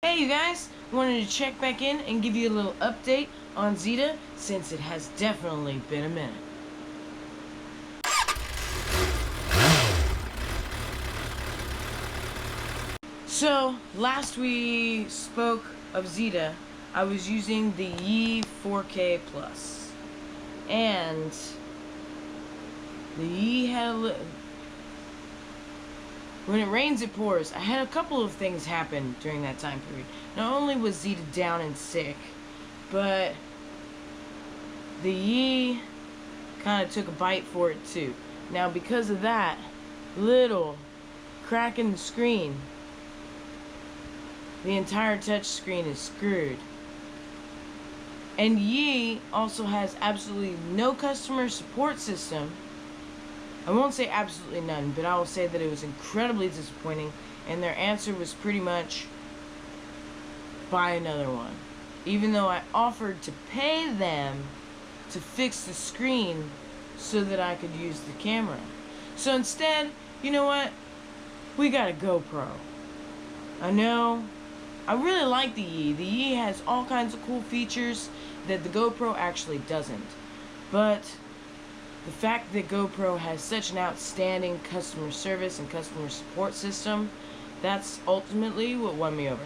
Hey you guys, wanted to check back in and give you a little update on Zeta since it has definitely been a minute. So, last we spoke of Zeta, I was using the Yi 4K Plus. And the Yi had when it rains it pours. I had a couple of things happen during that time period. Not only was Zeta down and sick, but the Yi kind of took a bite for it too. Now because of that little crack in the screen, the entire touch screen is screwed. And Yi also has absolutely no customer support system. I won't say absolutely none, but I will say that it was incredibly disappointing, and their answer was pretty much buy another one. Even though I offered to pay them to fix the screen so that I could use the camera. So instead, you know what? We got a GoPro. I know. I really like the Yi. The Yi has all kinds of cool features that the GoPro actually doesn't. But the fact that GoPro has such an outstanding customer service and customer support system, that's ultimately what won me over.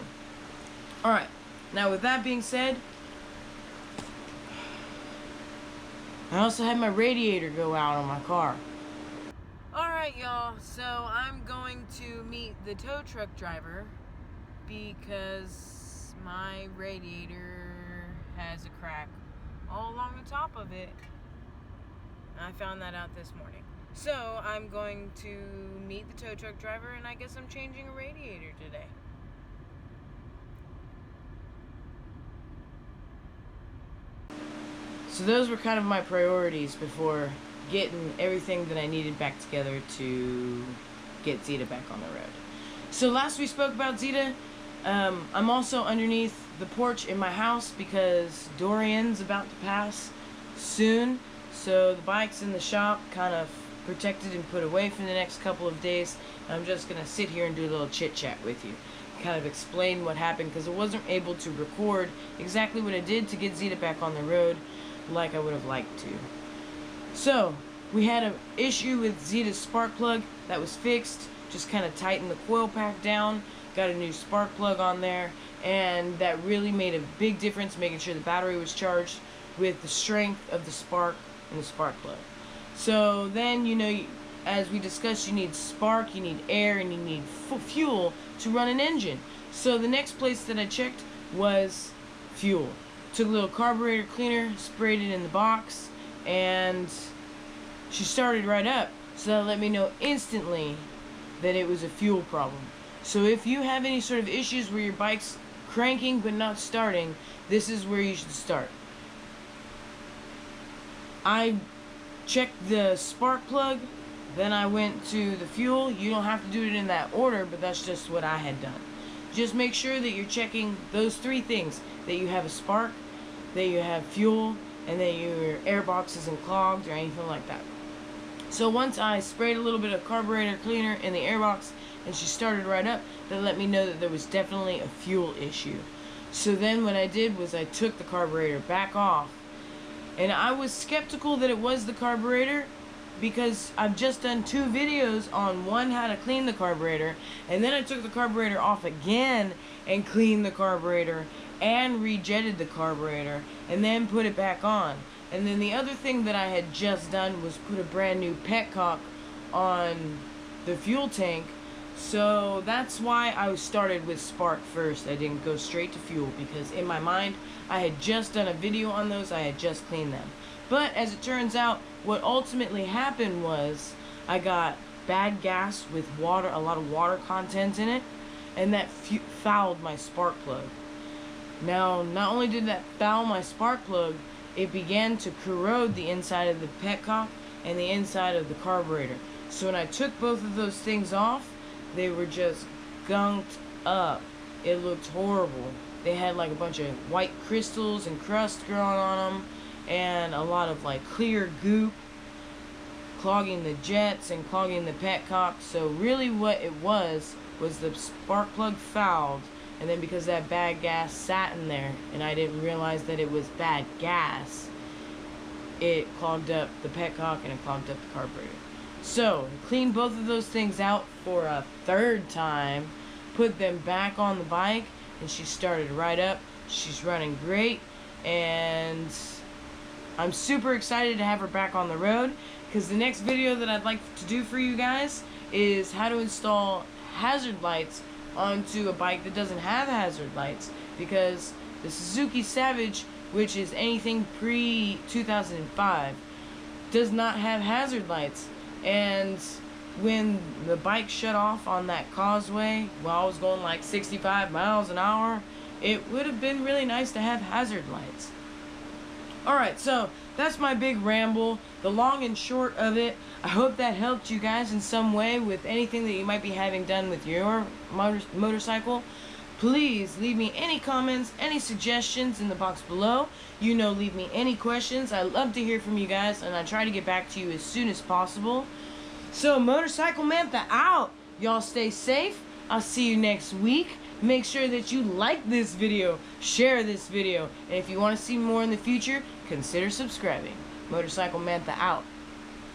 Alright, now with that being said, I also had my radiator go out on my car. Alright y'all, so I'm going to meet the tow truck driver because my radiator has a crack all along the top of it. I found that out this morning. So I'm going to meet the tow truck driver, and I guess I'm changing a radiator today. So those were kind of my priorities before getting everything that I needed back together to get Zeta back on the road. So last we spoke about Zeta, I'm also underneath the porch in my house because Dorian's about to pass soon. So the bike's in the shop, kind of protected and put away for the next couple of days. I'm just going to sit here and do a little chit-chat with you. Kind of explain what happened because I wasn't able to record exactly what I did to get Zeta back on the road like I would have liked to. So, we had an issue with Zeta's spark plug that was fixed. Just kind of tightened the coil pack down, got a new spark plug on there, and that really made a big difference making sure the battery was charged with the strength of the spark and the spark plug. So then, you know, as we discussed, you need spark, you need air, and you need fuel to run an engine. So the next place that I checked was fuel. Took a little carburetor cleaner, sprayed it in the box, and she started right up. So that let me know instantly that it was a fuel problem. So if you have any sort of issues where your bike's cranking but not starting, this is where you should start. I checked the spark plug, then I went to the fuel. You don't have to do it in that order, but that's just what I had done. Just make sure that you're checking those three things: that you have a spark, that you have fuel, and that your air box isn't clogged or anything like that. So once I sprayed a little bit of carburetor cleaner in the airbox and she started right up, that let me know that there was definitely a fuel issue. So then what I did was I took the carburetor back off, and I was skeptical that it was the carburetor because I've just done 2 videos on one, how to clean the carburetor, and then I took the carburetor off again and cleaned the carburetor and rejetted the carburetor and then put it back on. And then the other thing that I had just done was put a brand new petcock on the fuel tank. So that's why I started with spark first. I didn't go straight to fuel because in my mind I had just done a video on those, I had just cleaned them. But as it turns out, what ultimately happened was I got bad gas with water, a lot of water content in it, and that fouled my spark plug. Now, not only did that foul my spark plug, it began to corrode the inside of the petcock and the inside of the carburetor. So when I took both of those things off, they were just gunked up. It looked horrible. They had like a bunch of white crystals and crust growing on them, and a lot of like clear goop clogging the jets and clogging the petcock. So really what it was the spark plug fouled, and then because that bad gas sat in there and I didn't realize that it was bad gas, it clogged up the petcock and it clogged up the carburetor. So, cleaned both of those things out for a third time, put them back on the bike, and she started right up. She's running great, and I'm super excited to have her back on the road, because the next video that I'd like to do for you guys is how to install hazard lights onto a bike that doesn't have hazard lights, because the Suzuki Savage, which is anything pre-2005, does not have hazard lights. And when the bike shut off on that causeway while I was going like 65 miles an hour, it would have been really nice to have hazard lights. Alright, so that's my big ramble, the long and short of it. I hope that helped you guys in some way with anything that you might be having done with your motorcycle. Please leave me any comments, any suggestions in the box below. You know, leave me any questions. I love to hear from you guys, and I try to get back to you as soon as possible. So, Motorcycle Mantha out. Y'all stay safe. I'll see you next week. Make sure that you like this video, share this video, and if you want to see more in the future, consider subscribing. Motorcycle Mantha out.